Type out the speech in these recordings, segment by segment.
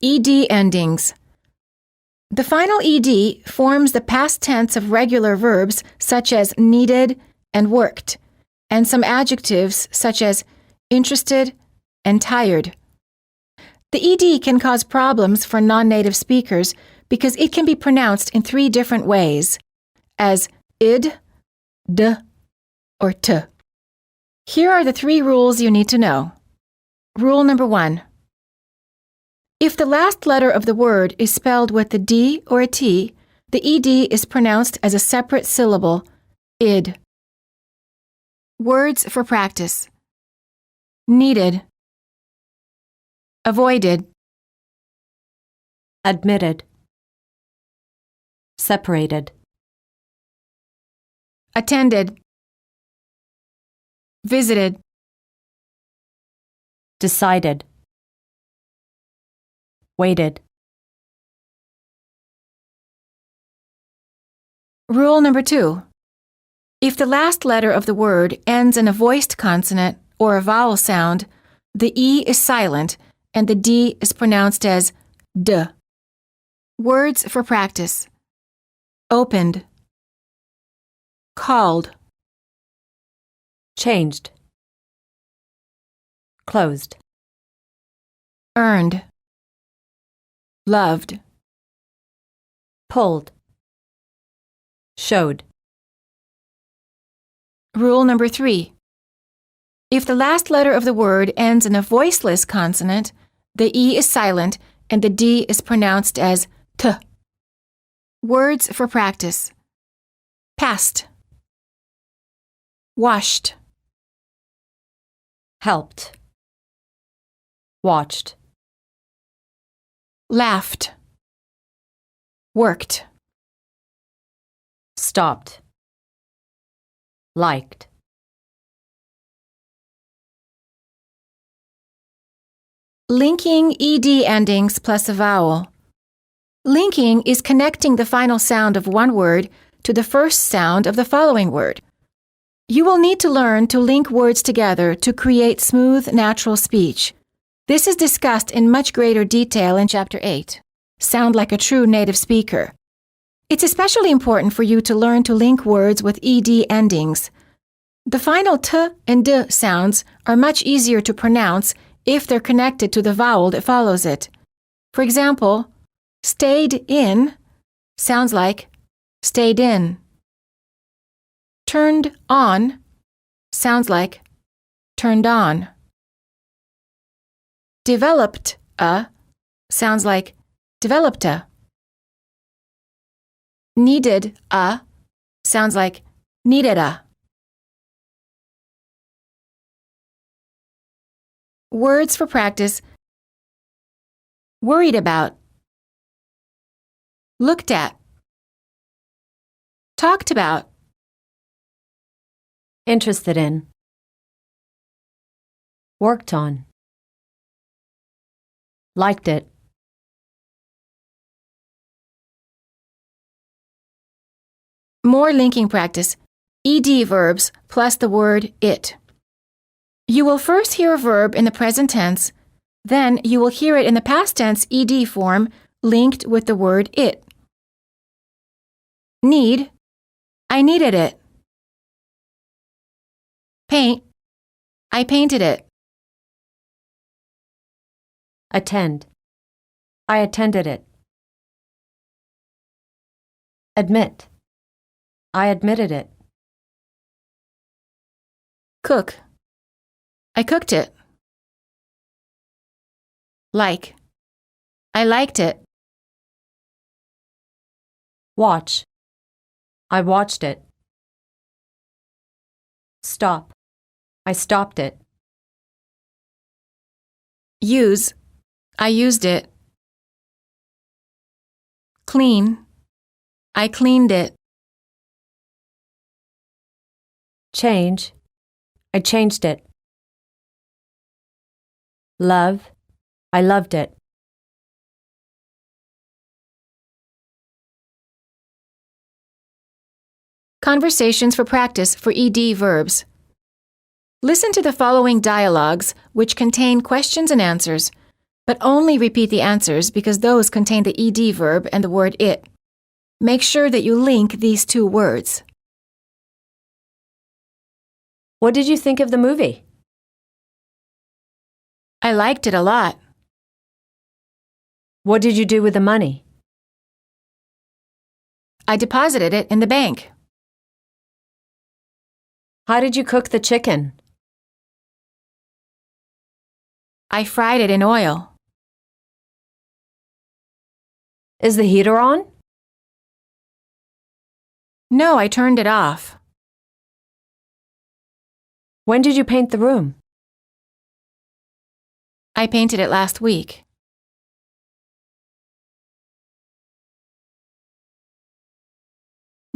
ED endings. The final ED forms the past tense of regular verbs such as needed and worked, and some adjectives such as interested and tired. The ED can cause problems for non-native speakers because it can be pronounced in 3 different ways, as id, d, or t. Here are the 3 rules you need to know. Rule number 1. If the last letter of the word is spelled with a D or a T, the ED is pronounced as a separate syllable, id. Words for practice. Needed. Avoided. Admitted. Separated. Attended. Visited. Decided. Waited. Rule number 2. If the last letter of the word ends in a voiced consonant or a vowel sound, the E is silent and the D is pronounced as D. Words for practice. Opened. Called. Changed. Closed. Earned. Loved. Pulled. Showed. Rule number 3. If the last letter of the word ends in a voiceless consonant, the E is silent and the D is pronounced as T. Words for practice. Passed. Washed. Helped. Watched. Laughed. Worked. Stopped. Liked. Linking ED endings plus a vowel. Linking is connecting the final sound of one word to the first sound of the following word. You will need to learn to link words together to create smooth, natural speech. This is discussed in much greater detail in Chapter 8. Sound like a true native speaker. It's especially important for you to learn to link words with ED endings. The final T and D sounds are much easier to pronounce if they're connected to the vowel that follows it. For example, stayed in sounds like stayed in. Turned on sounds like turned on. Developed a sounds like developed a. Needed a sounds like needed a. Words for practice. Worried about. Looked at. Talked about. Interested in. Worked on. Liked it. More linking practice. ED verbs plus the word it. You will first hear a verb in the present tense, then you will hear it in the past tense ED form linked with the word it. Need. I needed it. Paint. I painted it. Attend. I attended it. Admit. I admitted it. Cook. I cooked it. Like. I liked it. Watch. I watched it. Stop. I stopped it. Use. I used it. Clean. I cleaned it. Change. I changed it. Love. I loved it. Conversations for practice for ED verbs. Listen to the following dialogues, which contain questions and answers. but only repeat the answers because those contain the ed verb and the word it. Make sure that you link these two words. What did you think of the movie? I liked it a lot. What did you do with the money? I deposited it in the bank. How did you cook the chicken? I fried it in oil. Is the heater on? No, I turned it off. When did you paint the room? I painted it last week.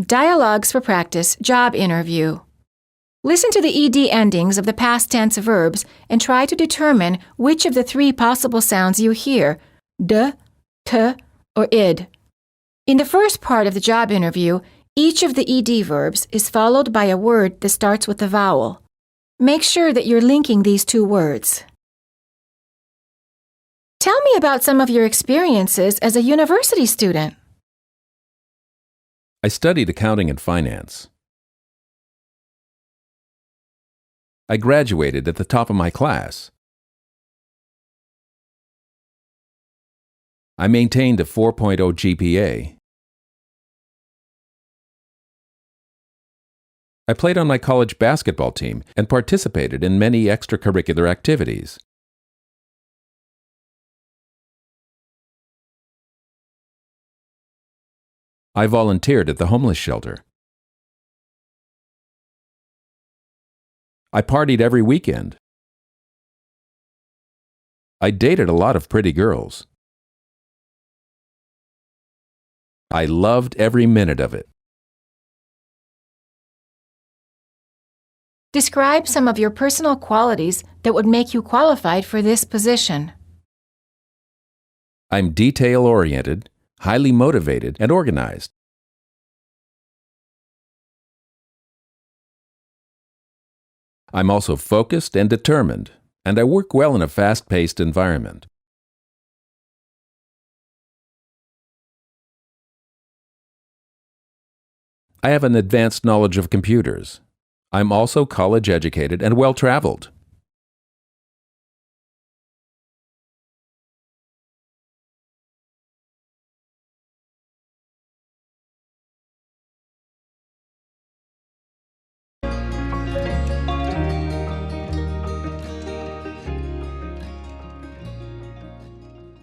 Dialogues for practice, job interview. Listen to the ed endings of the past tense verbs and try to determine which of the three possible sounds you hear, d, t, or id. In the first part of the job interview, each of the ed verbs is followed by a word that starts with a vowel. Make sure that you're linking these two words. Tell me about some of your experiences as a university student. I studied accounting and finance. I graduated at the top of my class. I maintained a 4.0 GPA. I played on my college basketball team and participated in many extracurricular activities. I volunteered at the homeless shelter. I partied every weekend. I dated a lot of pretty girls. I loved every minute of it. Describe some of your personal qualities that would make you qualified for this position. I'm detail-oriented, highly motivated, and organized. I'm also focused and determined, and I work well in a fast-paced environment. I have an advanced knowledge of computers. I'm also college-educated and well-traveled.